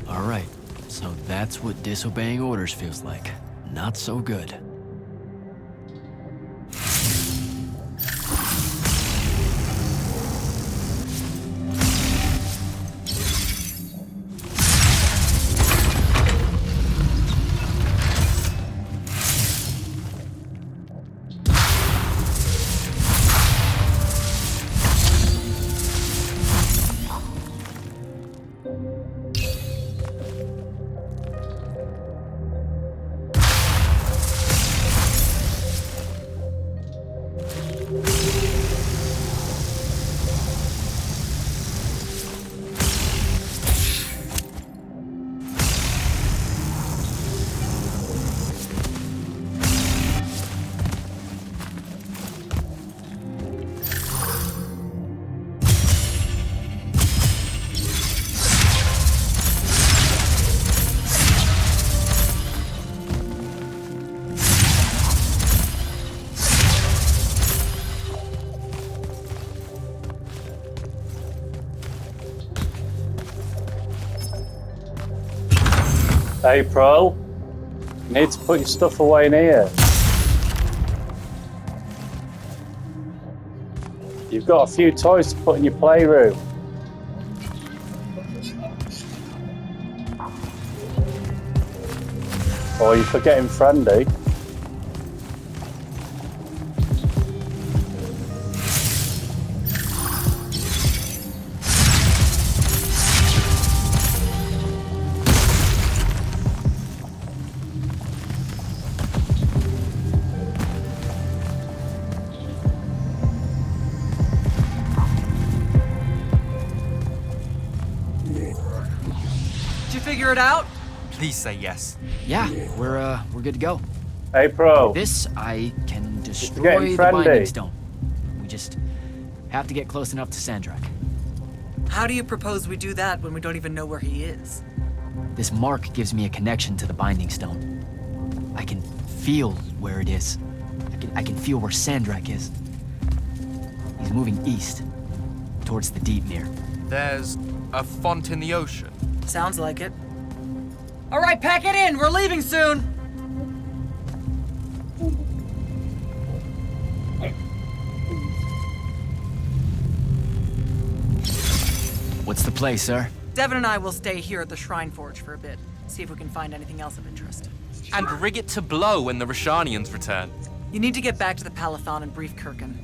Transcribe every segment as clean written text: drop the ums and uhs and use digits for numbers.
Alright, so that's what disobeying orders feels like. Not so good. April, you need to put your stuff away in here. You've got a few toys to put in your playroom. Or you're forgetting Frandy. Figure it out? Please say yes. Yeah, we're good to go. April. This, I can destroy the binding stone. We just have to get close enough to Sandrak. How do you propose we do that when we don't even know where he is? This mark gives me a connection to the binding stone. I can feel where it is. I can feel where Sandrak is. He's moving east, towards the deep mirror. There's a font in the ocean. Sounds like it. All right, pack it in. We're leaving soon. What's the play, sir? Theyven and I will stay here at the Shrine Forge for a bit. See if we can find anything else of interest. And rig it to blow when the Rashanians return. You need to get back to the Palathon and brief Kirkin.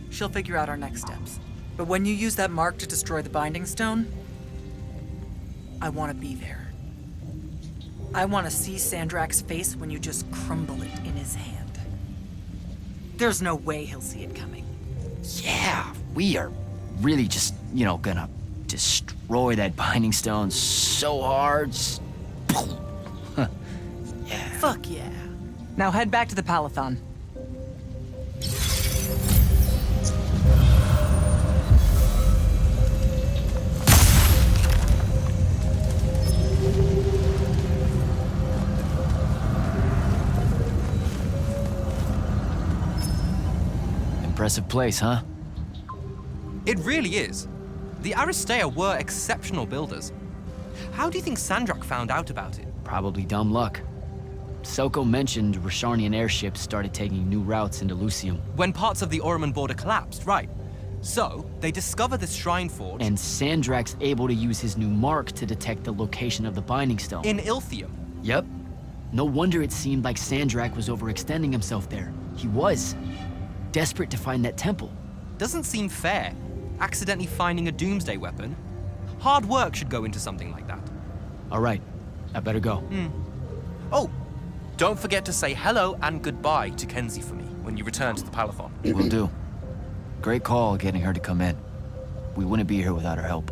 She'll figure out our next steps. But when you use that mark to destroy the binding stone, I want to be there. I want to see Sandrak's face when you just crumble it in his hand. There's no way he'll see it coming. Yeah, we are really just, gonna destroy that binding stone so hard. Yeah. Fuck yeah. Now head back to the Palathon. Impressive place, huh? It really is. The Aristeia were exceptional builders. How do you think Sandrak found out about it? Probably dumb luck. Selko mentioned Rashanian airships started taking new routes into Lucium. When parts of the Orman border collapsed, right. So, they discover this Shrine Forge. And Sandrak's able to use his new mark to detect the location of the binding stone. In Ilthium. Yep. No wonder it seemed like Sandrak was overextending himself there. He was. Desperate to find that temple. Doesn't seem fair. Accidentally finding a doomsday weapon. Hard work should go into something like that. All right, I better go. Oh, don't forget to say hello and goodbye to Kenzie for me when you return to the Palathon. Will do. Great call getting her to come in. We wouldn't be here without her help.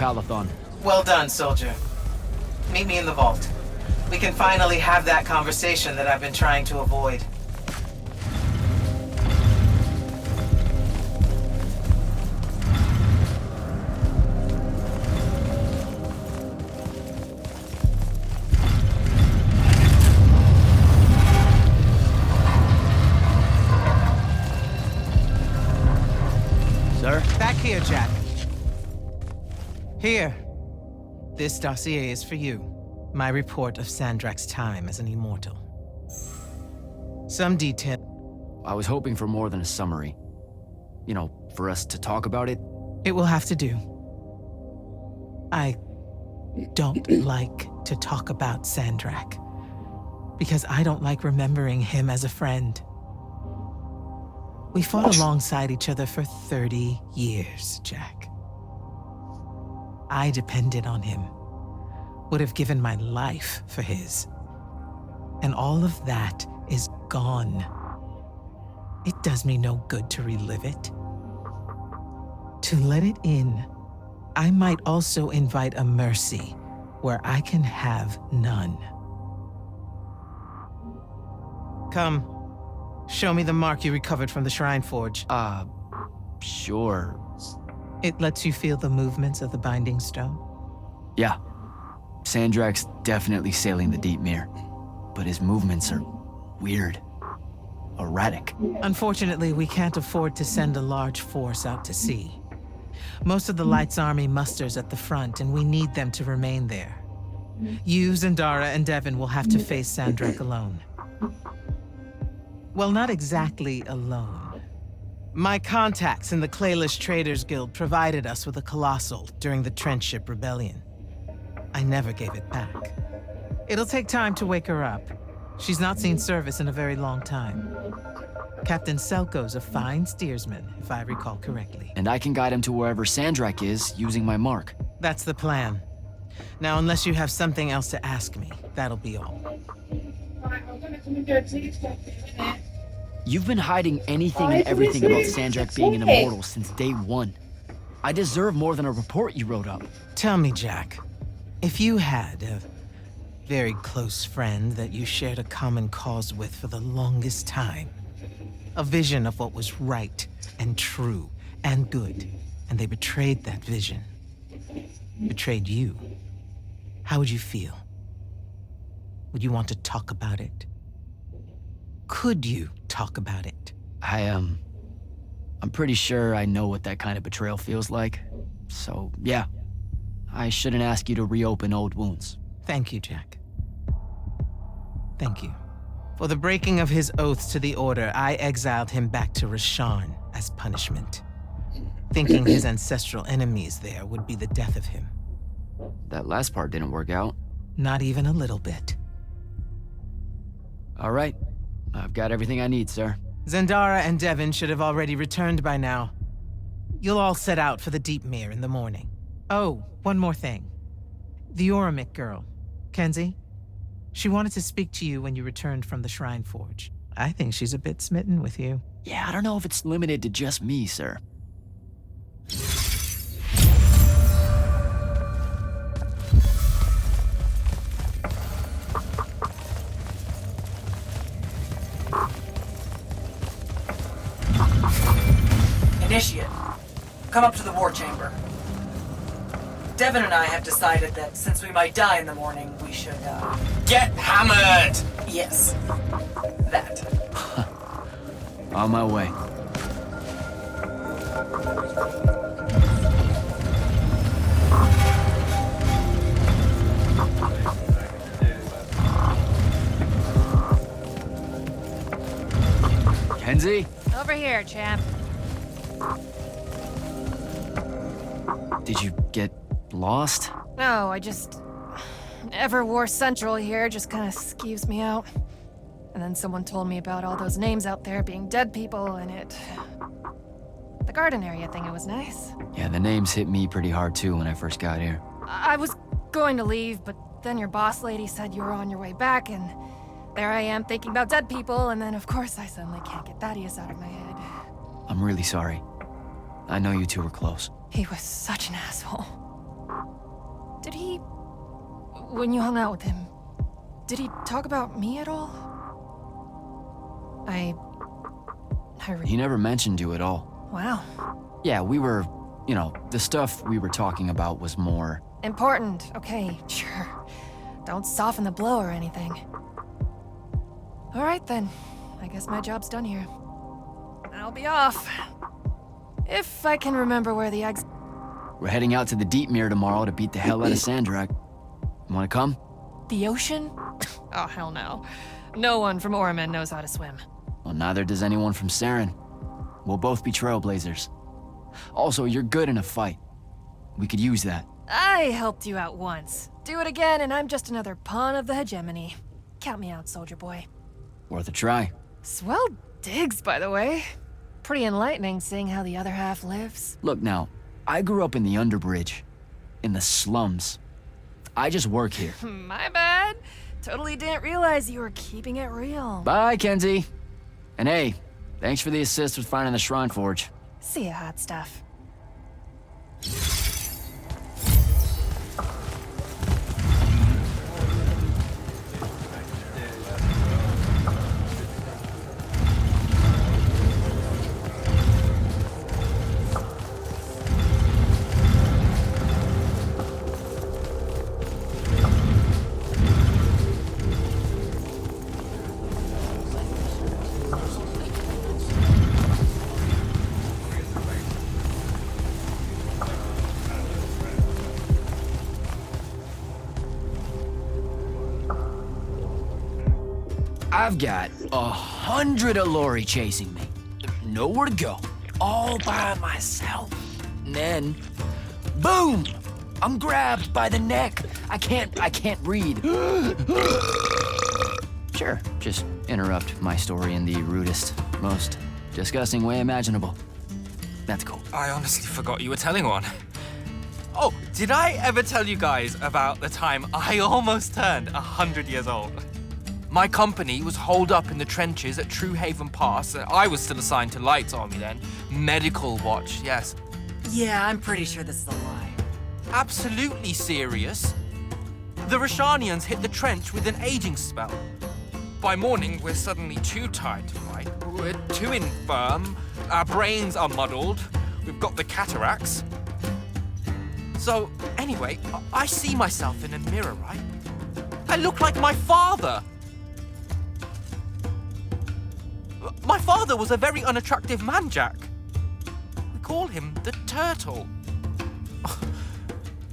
Palathon. Well done, soldier. Meet me in the vault. We can finally have that conversation that I've been trying to avoid. Sir? Back here, Jack. Here. This dossier is for you. My report of Sandrak's time as an immortal. Some detail. I was hoping for more than a summary. You know, for us to talk about it. It will have to do. I don't like to talk about Sandrak, because I don't like remembering him as a friend. We fought alongside each other for 30 years, Jack. I depended on him. Would have given my life for his. And all of that is gone. It does me no good to relive it. To let it in, I might also invite a mercy where I can have none. Come. Show me the mark you recovered from the Shrine Forge. Sure. It lets you feel the movements of the Binding Stone? Yeah. Sandrak's definitely sailing the deep mere, but his movements are weird. Erratic. Unfortunately, we can't afford to send a large force out to sea. Most of the Light's army musters at the front, and we need them to remain there. You, Zendara, and Theyven will have to face Sandrak alone. Well, not exactly alone. My contacts in the Clayless Traders Guild provided us with a Colossal during the Trenchship Rebellion. I never gave it back. It'll take time to wake her up. She's not seen service in a very long time. Captain Selko's a fine steersman, if I recall correctly. And I can guide him to wherever Sandrak is using my mark. That's the plan. Now, unless you have something else to ask me, that'll be all. You've been hiding anything and everything about Sandrak being an immortal since day one. I deserve more than a report you wrote up. Tell me, Jack, if you had a very close friend that you shared a common cause with for the longest time, a vision of what was right and true and good, and they betrayed that vision, betrayed you, how would you feel? Would you want to talk about it? Could you talk about it? I'm pretty sure I know what that kind of betrayal feels like. So, yeah. I shouldn't ask you to reopen old wounds. Thank you, Jack. Thank you. For the breaking of his oaths to the Order, I exiled him back to Rasharn as punishment, thinking his ancestral enemies there would be the death of him. That last part didn't work out. Not even a little bit. All right. I've got everything I need, sir. Zendara and Theyven should have already returned by now. You'll all set out for the Deep Mere in the morning. Oh, one more thing. The Oromik girl, Kenzie, she wanted to speak to you when you returned from the Shrine Forge. I think she's a bit smitten with you. Yeah, I don't know if it's limited to just me, sir. Initiate, come up to the war chamber. Theyven and I have decided that since we might die in the morning, we should, Get hammered! yes. That. On my way. Kenzie? Over here, champ. Did you get lost? No, I just... Everwar Central here just kind of skeeves me out. And then someone told me about all those names out there being dead people, and it... The garden area thing, it was nice. Yeah, the names hit me pretty hard too when I first got here. I was going to leave, but then your boss lady said you were on your way back, and there I am thinking about dead people, and then of course I suddenly can't get Thaddeus out of my head. I'm really sorry. I know you two were close. He was such an asshole. Did he... When you hung out with him, did he talk about me at all? He never mentioned you at all. Wow. Yeah, we were, the stuff we were talking about was more... Important. Okay, sure. Don't soften the blow or anything. All right, then. I guess my job's done here. I'll be off. If I can remember where the eggs... We're heading out to the Deep Mirror tomorrow to beat the hell out of Sandrak. Wanna come? The ocean? Oh, hell no. No one from Orman knows how to swim. Well, neither does anyone from Saren. We'll both be trailblazers. Also, you're good in a fight. We could use that. I helped you out once. Do it again, and I'm just another pawn of the hegemony. Count me out, soldier boy. Worth a try. Swell digs, by the way. Pretty enlightening seeing how the other half lives. Look now, I grew up in the Underbridge. In the slums. I just work here. My bad. Totally didn't realize you were keeping it real. Bye, Kenzie. And hey, thanks for the assist with finding the Shrine Forge. See ya, hot stuff. I've got 100 Allori chasing me. Nowhere to go. All by myself. And then, boom! I'm grabbed by the neck. I can't breathe. Sure, just interrupt my story in the rudest, most disgusting way imaginable. That's cool. I honestly forgot you were telling one. Oh, did I ever tell you guys about the time I almost turned 100 years old? My company was holed up in the trenches at True Haven Pass, and I was still assigned to Lights Army then. Medical watch, yes. Yeah, I'm pretty sure this is a lie. Absolutely serious. The Rashanians hit the trench with an aging spell. By morning, we're suddenly too tired to fight. We're too infirm. Our brains are muddled. We've got the cataracts. So, anyway, I see myself in a mirror, right? I look like my father. My father was a very unattractive man, Jack. We call him the Turtle.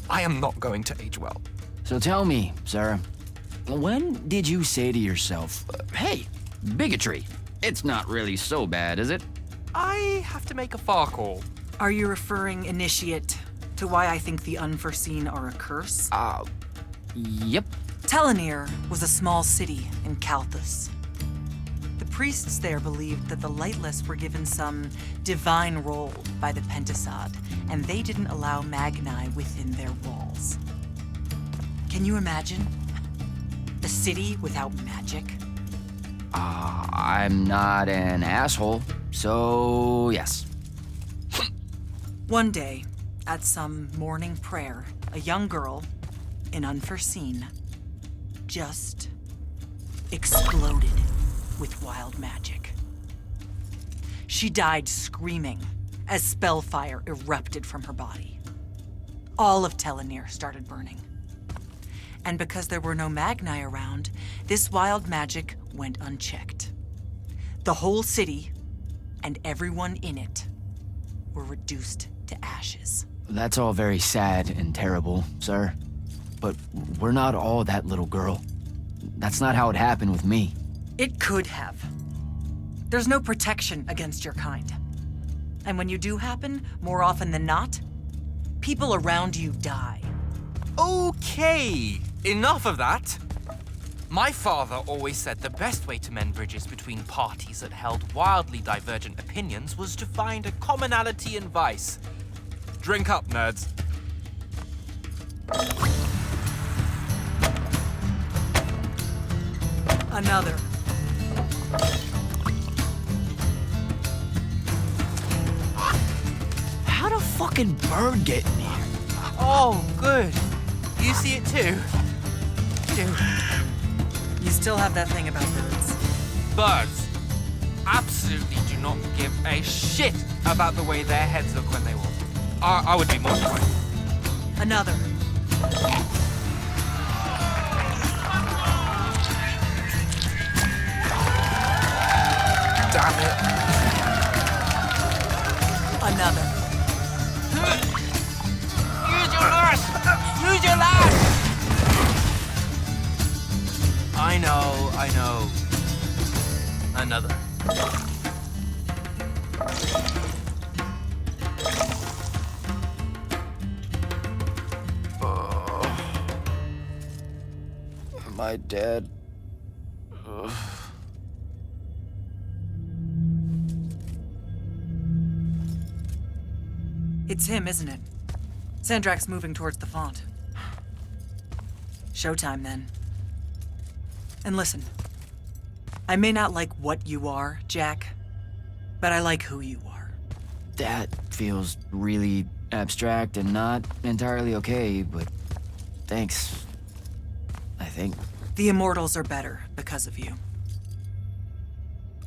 I am not going to age well. So tell me, Sarah, when did you say to yourself, hey, bigotry, it's not really so bad, is it? I have to make a far call. Are you referring, Initiate, to why I think the unforeseen are a curse? Yep. Telenir was a small city in Kalthus. The priests there believed that the Lightless were given some divine role by the Pentasod, and they didn't allow Magni within their walls. Can you imagine? A city without magic? I'm not an asshole, so yes. One day, at some morning prayer, a young girl, in Unforeseen, just exploded with wild magic. She died screaming as spellfire erupted from her body. All of Telenir started burning. And because there were no Magni around, this wild magic went unchecked. The whole city, and everyone in it, were reduced to ashes. That's all very sad and terrible, sir. But we're not all that little girl. That's not how it happened with me. It could have. There's no protection against your kind. And when you do happen, more often than not, people around you die. Okay, enough of that. My father always said the best way to mend bridges between parties that held wildly divergent opinions was to find a commonality in vice. Drink up, nerds. Another. How'd a fucking bird get in here? Oh, good. You see it too? You still have that thing about birds. Birds absolutely do not give a shit about the way their heads look when they walk. I would be mortified. Another. Damn it. Another. Use your lash! Use your lash! I know. Another. Am I dead? Ugh. It's him, isn't it? Sandrak's moving towards the font. Showtime, then. And listen, I may not like what you are, Jack, but I like who you are. That feels really abstract and not entirely okay, but thanks. I think. The Immortals are better because of you.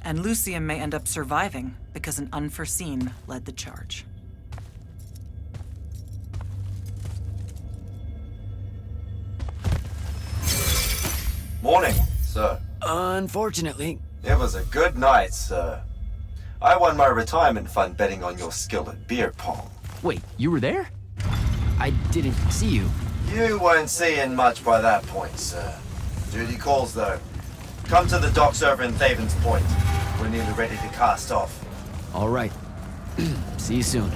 And Lucium may end up surviving because an unforeseen led the charge. Morning, sir. Unfortunately. It was a good night, sir. I won my retirement fund betting on your skill at beer pong. Wait, you were there? I didn't see you. You weren't seeing much by that point, sir. Duty calls, though. Come to the docks over in Theyven's Point. We're nearly ready to cast off. All right. See you soon.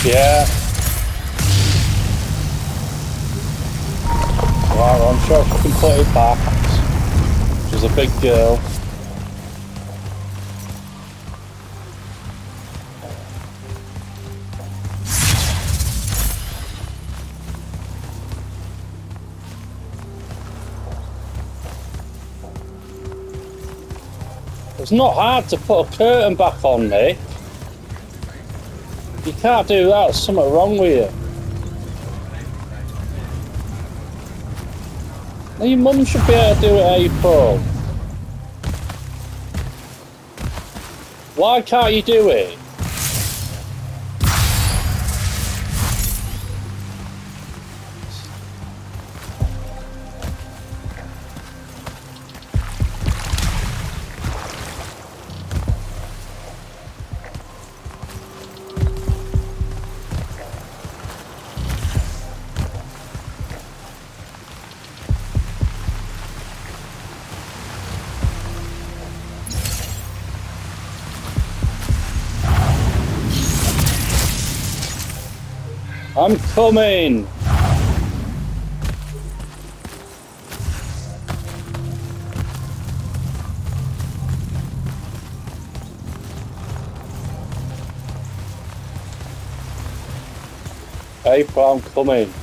Yeah. Right, well, I'm sure she can put it back. She's a big girl. It's not hard to put a curtain back on, Nick. You can't do that. There's something wrong with you. Now, your mum should be able to do it, April. Why can't you do it? I'm coming! April, I'm coming.